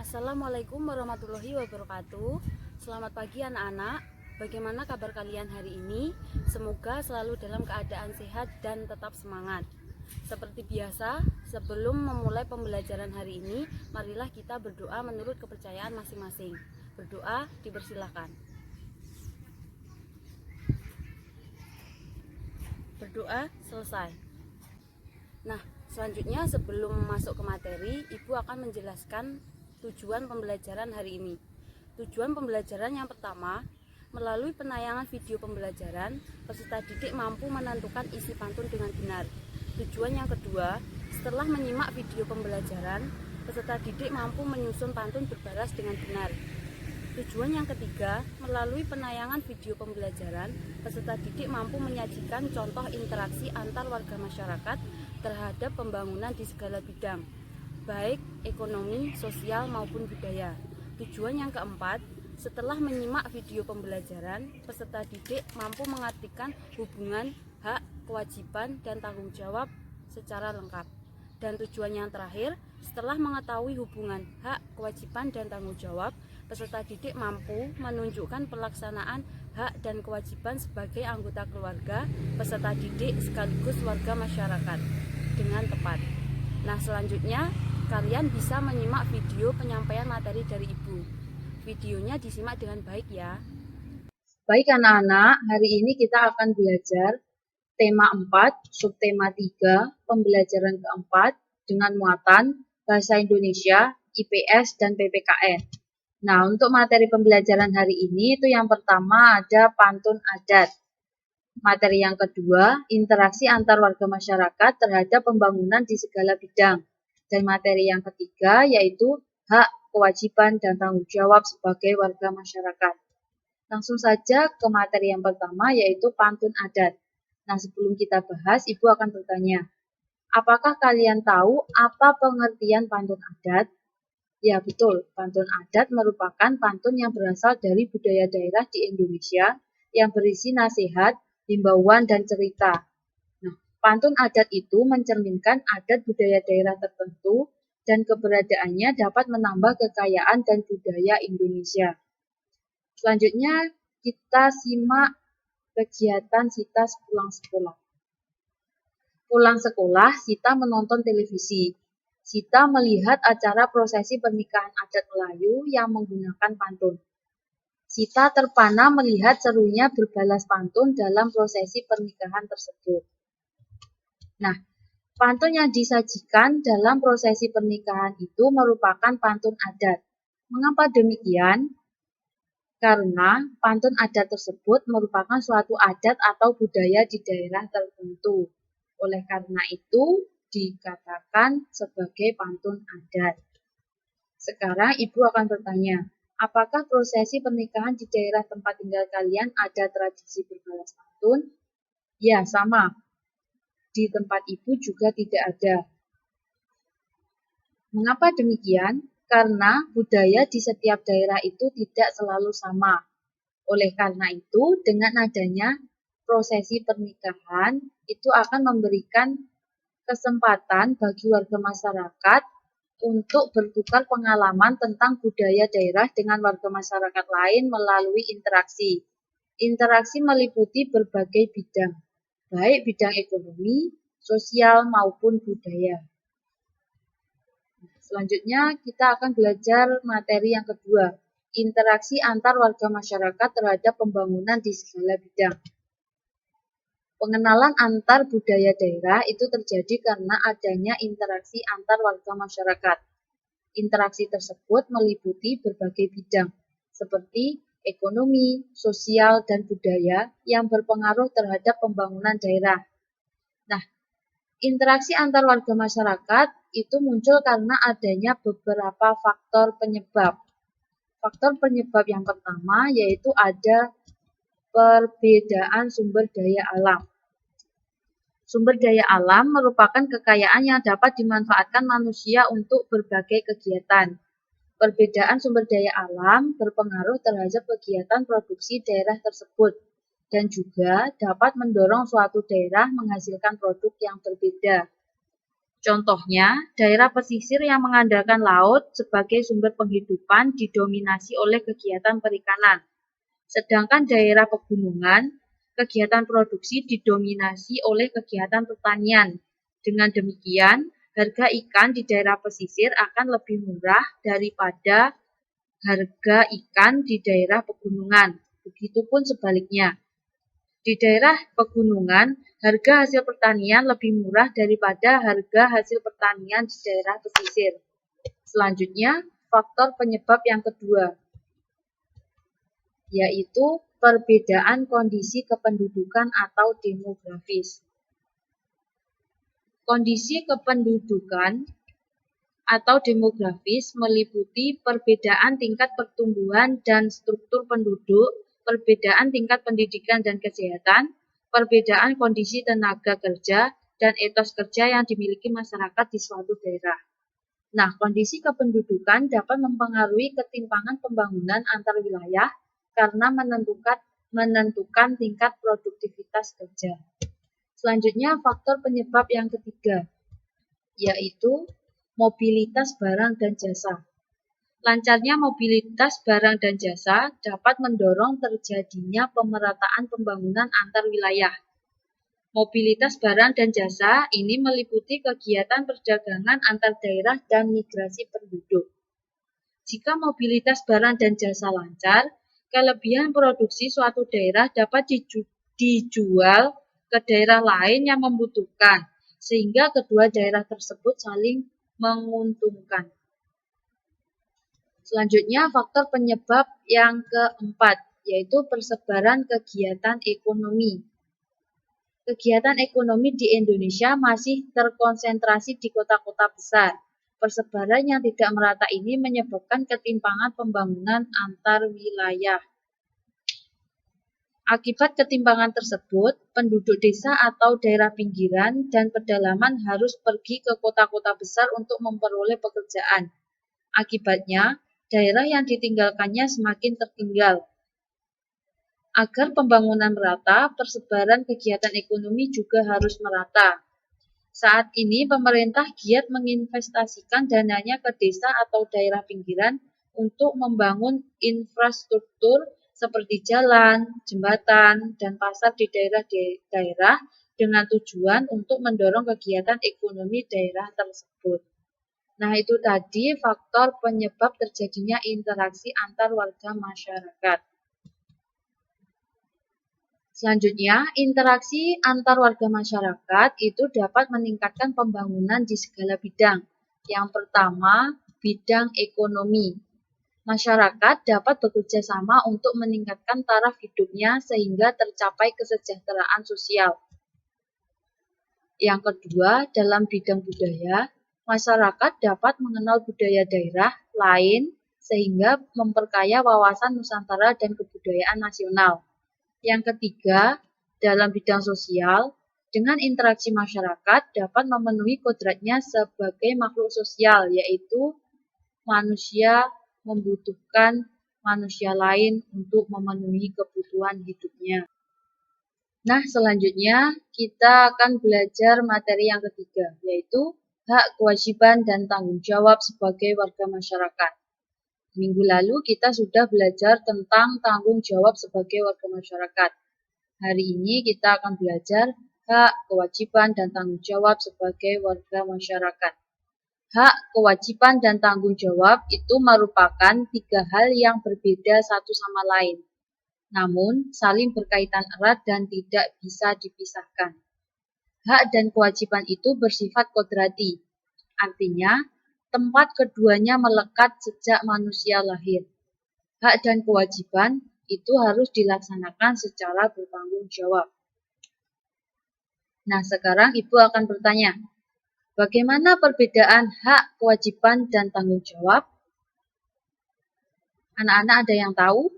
Assalamualaikum warahmatullahi wabarakatuh. Selamat pagi anak-anak. Bagaimana kabar kalian hari ini? Semoga selalu dalam keadaan sehat dan tetap semangat. Seperti biasa, sebelum memulai pembelajaran hari ini, marilah kita berdoa menurut kepercayaan masing-masing. Berdoa dipersilakan. Berdoa selesai. Nah, selanjutnya sebelum masuk ke materi, Ibu akan menjelaskan tujuan pembelajaran hari ini. Tujuan pembelajaran yang pertama, melalui penayangan video pembelajaran, peserta didik mampu menentukan isi pantun dengan benar. Tujuan yang kedua, setelah menyimak video pembelajaran, peserta didik mampu menyusun pantun berbalas dengan benar. Tujuan yang ketiga, melalui penayangan video pembelajaran, peserta didik mampu menyajikan contoh interaksi antar warga masyarakat terhadap pembangunan di segala bidang, baik ekonomi, sosial maupun budaya. Tujuan yang keempat, setelah menyimak video pembelajaran, peserta didik mampu mengartikan hubungan, hak, kewajiban, dan tanggung jawab secara lengkap. Dan tujuan yang terakhir, setelah mengetahui hubungan, hak, kewajiban, dan tanggung jawab, peserta didik mampu menunjukkan pelaksanaan hak dan kewajiban sebagai anggota keluarga, peserta didik sekaligus warga masyarakat dengan tepat. Nah, selanjutnya kalian bisa menyimak video penyampaian materi dari Ibu. Videonya disimak dengan baik ya. Baik anak-anak, hari ini kita akan belajar tema 4, subtema 3, pembelajaran keempat dengan muatan Bahasa Indonesia, IPS, dan PPKN. Nah, untuk materi pembelajaran hari ini itu yang pertama ada pantun adat. Materi yang kedua, interaksi antar warga masyarakat terhadap pembangunan di segala bidang. Dan materi yang ketiga yaitu hak, kewajiban, dan tanggung jawab sebagai warga masyarakat. Langsung saja ke materi yang pertama yaitu pantun adat. Nah, sebelum kita bahas, Ibu akan bertanya, apakah kalian tahu apa pengertian pantun adat? Ya, betul. Pantun adat merupakan pantun yang berasal dari budaya daerah di Indonesia yang berisi nasihat, himbauan, dan cerita. Nah, pantun adat itu mencerminkan adat budaya daerah tertentu dan keberadaannya dapat menambah kekayaan dan budaya Indonesia. Selanjutnya, kita simak kegiatan Sita pulang sekolah. Pulang sekolah, Sita menonton televisi. Sita melihat acara prosesi pernikahan adat Melayu yang menggunakan pantun. Sita terpana melihat serunya berbalas pantun dalam prosesi pernikahan tersebut. Nah, pantun yang disajikan dalam prosesi pernikahan itu merupakan pantun adat. Mengapa demikian? Karena pantun adat tersebut merupakan suatu adat atau budaya di daerah tertentu. Oleh karena itu, dikatakan sebagai pantun adat. Sekarang Ibu akan bertanya, apakah prosesi pernikahan di daerah tempat tinggal kalian ada tradisi berbalas pantun? Ya, sama. Di tempat Ibu juga tidak ada. Mengapa demikian? Karena budaya di setiap daerah itu tidak selalu sama. Oleh karena itu, dengan adanya prosesi pernikahan, itu akan memberikan kesempatan bagi warga masyarakat untuk bertukar pengalaman tentang budaya daerah dengan warga masyarakat lain melalui interaksi. Interaksi meliputi berbagai bidang, baik bidang ekonomi, sosial, maupun budaya. Selanjutnya, kita akan belajar materi yang kedua, interaksi antar warga masyarakat terhadap pembangunan di segala bidang. Pengenalan antar budaya daerah itu terjadi karena adanya interaksi antar warga masyarakat. Interaksi tersebut meliputi berbagai bidang, seperti ekonomi, sosial, dan budaya yang berpengaruh terhadap pembangunan daerah. Nah, interaksi antar warga masyarakat itu muncul karena adanya beberapa faktor penyebab. Faktor penyebab yang pertama yaitu ada perbedaan sumber daya alam. Sumber daya alam merupakan kekayaan yang dapat dimanfaatkan manusia untuk berbagai kegiatan. Perbedaan sumber daya alam berpengaruh terhadap kegiatan produksi daerah tersebut dan juga dapat mendorong suatu daerah menghasilkan produk yang berbeda. Contohnya, daerah pesisir yang mengandalkan laut sebagai sumber penghidupan didominasi oleh kegiatan perikanan. Sedangkan daerah pegunungan, kegiatan produksi didominasi oleh kegiatan pertanian. Dengan demikian, harga ikan di daerah pesisir akan lebih murah daripada harga ikan di daerah pegunungan. Begitupun sebaliknya. Di daerah pegunungan, harga hasil pertanian lebih murah daripada harga hasil pertanian di daerah pesisir. Selanjutnya, faktor penyebab yang kedua, yaitu perbedaan kondisi kependudukan atau demografis. Kondisi kependudukan atau demografis meliputi perbedaan tingkat pertumbuhan dan struktur penduduk, perbedaan tingkat pendidikan dan kesehatan, perbedaan kondisi tenaga kerja, dan etos kerja yang dimiliki masyarakat di suatu daerah. Nah, kondisi kependudukan dapat mempengaruhi ketimpangan pembangunan antar wilayah karena menentukan tingkat produktivitas kerja. Selanjutnya, faktor penyebab yang ketiga, yaitu mobilitas barang dan jasa. Lancarnya mobilitas barang dan jasa dapat mendorong terjadinya pemerataan pembangunan antar wilayah. Mobilitas barang dan jasa ini meliputi kegiatan perdagangan antar daerah dan migrasi penduduk. Jika mobilitas barang dan jasa lancar, kelebihan produksi suatu daerah dapat dijual ke daerah lain yang membutuhkan, sehingga kedua daerah tersebut saling menguntungkan. Selanjutnya, faktor penyebab yang keempat, yaitu persebaran kegiatan ekonomi. Kegiatan ekonomi di Indonesia masih terkonsentrasi di kota-kota besar. Persebaran yang tidak merata ini menyebabkan ketimpangan pembangunan antar wilayah. Akibat ketimpangan tersebut, penduduk desa atau daerah pinggiran dan pedalaman harus pergi ke kota-kota besar untuk memperoleh pekerjaan. Akibatnya, daerah yang ditinggalkannya semakin tertinggal. Agar pembangunan merata, persebaran kegiatan ekonomi juga harus merata. Saat ini pemerintah giat menginvestasikan dananya ke desa atau daerah pinggiran untuk membangun infrastruktur seperti jalan, jembatan, dan pasar di daerah-daerah dengan tujuan untuk mendorong kegiatan ekonomi daerah tersebut. Nah, itu tadi faktor penyebab terjadinya interaksi antar warga masyarakat. Selanjutnya, interaksi antar warga masyarakat itu dapat meningkatkan pembangunan di segala bidang. Yang pertama, bidang ekonomi. Masyarakat dapat bekerja sama untuk meningkatkan taraf hidupnya sehingga tercapai kesejahteraan sosial. Yang kedua, dalam bidang budaya, masyarakat dapat mengenal budaya daerah lain sehingga memperkaya wawasan Nusantara dan kebudayaan nasional. Yang ketiga, dalam bidang sosial, dengan interaksi masyarakat dapat memenuhi kodratnya sebagai makhluk sosial, yaitu manusia membutuhkan manusia lain untuk memenuhi kebutuhan hidupnya. Nah, selanjutnya kita akan belajar materi yang ketiga, yaitu hak, kewajiban, dan tanggung jawab sebagai warga masyarakat. Minggu lalu kita sudah belajar tentang tanggung jawab sebagai warga masyarakat. Hari ini kita akan belajar hak, kewajiban, dan tanggung jawab sebagai warga masyarakat. Hak, kewajiban, dan tanggung jawab itu merupakan tiga hal yang berbeda satu sama lain, namun saling berkaitan erat dan tidak bisa dipisahkan. Hak dan kewajiban itu bersifat kodrati, artinya tempat keduanya melekat sejak manusia lahir. Hak dan kewajiban itu harus dilaksanakan secara bertanggung jawab. Nah, sekarang Ibu akan bertanya, bagaimana perbedaan hak, kewajiban, dan tanggung jawab? Anak-anak ada yang tahu?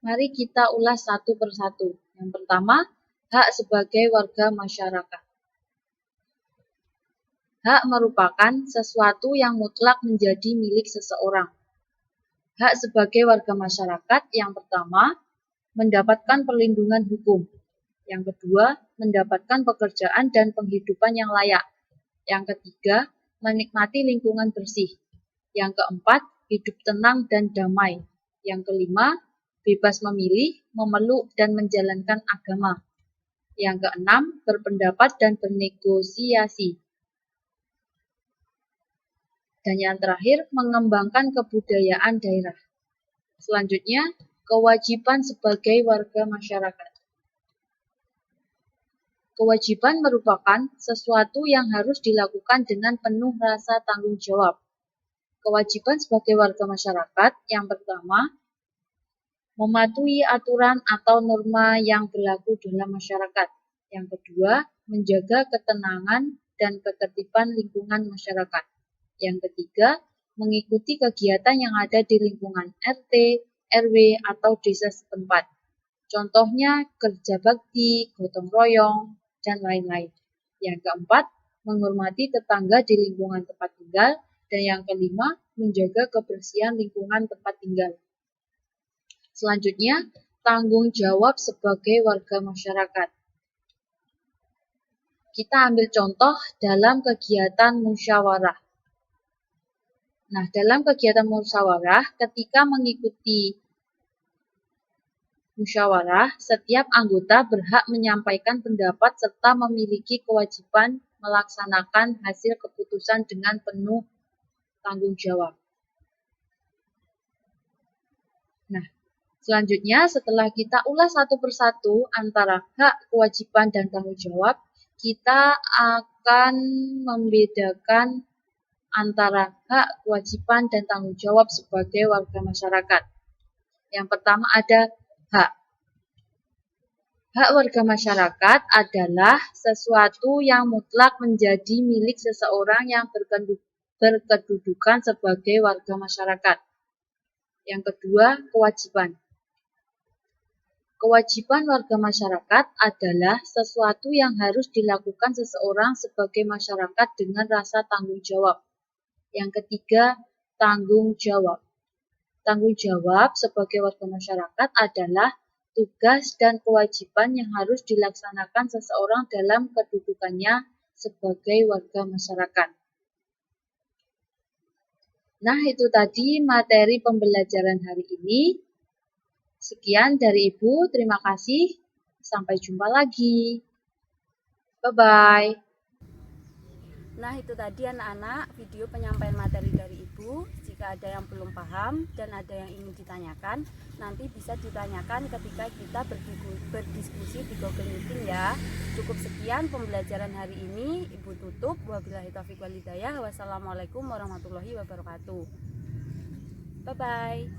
Mari kita ulas satu persatu. Yang pertama, hak sebagai warga masyarakat. Hak merupakan sesuatu yang mutlak menjadi milik seseorang. Hak sebagai warga masyarakat yang pertama, mendapatkan perlindungan hukum. Yang kedua, mendapatkan pekerjaan dan penghidupan yang layak. Yang ketiga, menikmati lingkungan bersih. Yang keempat, hidup tenang dan damai. Yang kelima, bebas memilih, memeluk, dan menjalankan agama. Yang keenam, berpendapat dan bernegosiasi. Dan yang terakhir, mengembangkan kebudayaan daerah. Selanjutnya, kewajiban sebagai warga masyarakat. Kewajiban merupakan sesuatu yang harus dilakukan dengan penuh rasa tanggung jawab. Kewajiban sebagai warga masyarakat yang pertama, mematuhi aturan atau norma yang berlaku dalam masyarakat. Yang kedua, menjaga ketenangan dan ketertiban lingkungan masyarakat. Yang ketiga, mengikuti kegiatan yang ada di lingkungan RT, RW, atau desa setempat. Contohnya kerja bakti, gotong royong, dan lain-lain. Yang keempat, menghormati tetangga di lingkungan tempat tinggal. Dan yang kelima, menjaga kebersihan lingkungan tempat tinggal. Selanjutnya, tanggung jawab sebagai warga masyarakat. Kita ambil contoh dalam kegiatan musyawarah. Nah, dalam kegiatan musyawarah, ketika mengikuti musyawarah, setiap anggota berhak menyampaikan pendapat serta memiliki kewajiban melaksanakan hasil keputusan dengan penuh tanggung jawab. Nah, selanjutnya setelah kita ulas satu persatu antara hak, kewajiban, dan tanggung jawab, kita akan membedakan antara hak, kewajiban, dan tanggung jawab sebagai warga masyarakat. Yang pertama ada hak. Hak warga masyarakat adalah sesuatu yang mutlak menjadi milik seseorang yang berkedudukan sebagai warga masyarakat. Yang kedua, kewajiban. Kewajiban warga masyarakat adalah sesuatu yang harus dilakukan seseorang sebagai masyarakat dengan rasa tanggung jawab. Yang ketiga, tanggung jawab. Tanggung jawab sebagai warga masyarakat adalah tugas dan kewajiban yang harus dilaksanakan seseorang dalam kedudukannya sebagai warga masyarakat. Nah, itu tadi materi pembelajaran hari ini. Sekian dari Ibu, terima kasih. Sampai jumpa lagi. Bye-bye. Nah, itu tadi anak-anak video penyampaian materi dari Ibu. Jika ada yang belum paham dan ada yang ingin ditanyakan, nanti bisa ditanyakan ketika kita berdiskusi di Google Meeting ya. Cukup sekian pembelajaran hari ini. Ibu tutup. Wabillahi taufiq wal hidayah. Wassalamualaikum warahmatullahi wabarakatuh. Bye-bye.